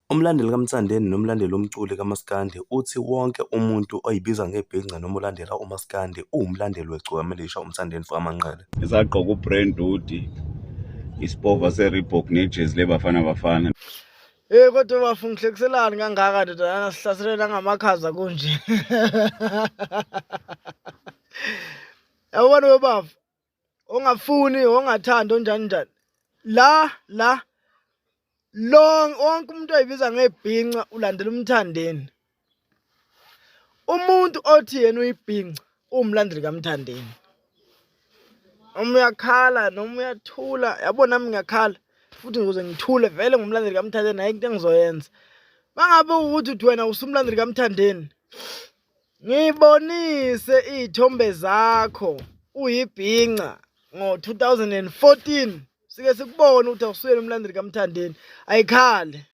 Umlandeli kaMthandeni nomlandeli womculi kaMaskandi uthi wonke umuntu oyibiza ngebhinca noma ulandela uMaskandi uwumlandeli weGcokama Elisha uMthandeni for amanqele. Isagqoka ubrand hoodie, isipova seReebok nejezi leBafana Bafana. Kodwa bafu ngihlekiselani kangaka ndodana sihlaselena ngamakhaza kunje. Yabona webafu. Ongafuni, ongathanda onjani njani. Wonke umuntu oyibiza ngebhinca ulandela uMthandeni. Umuntu othi yena uyibhinca uwumlandeli kaMthandeni. Noma uyakhala noma uyathula, yabona nami ngiyakhala futhi ukuze ngithule vele ngumlandeli kaMthandeni hayi into engizoyenza. Mangabe ukuthi uthi wena usumlandeli kaMthandeni, ngibonise izithombe zakho uyibhinca ngo-2014 sike sikubone ukuthi awusuyena umlandeli kaMthandeni ayikhale.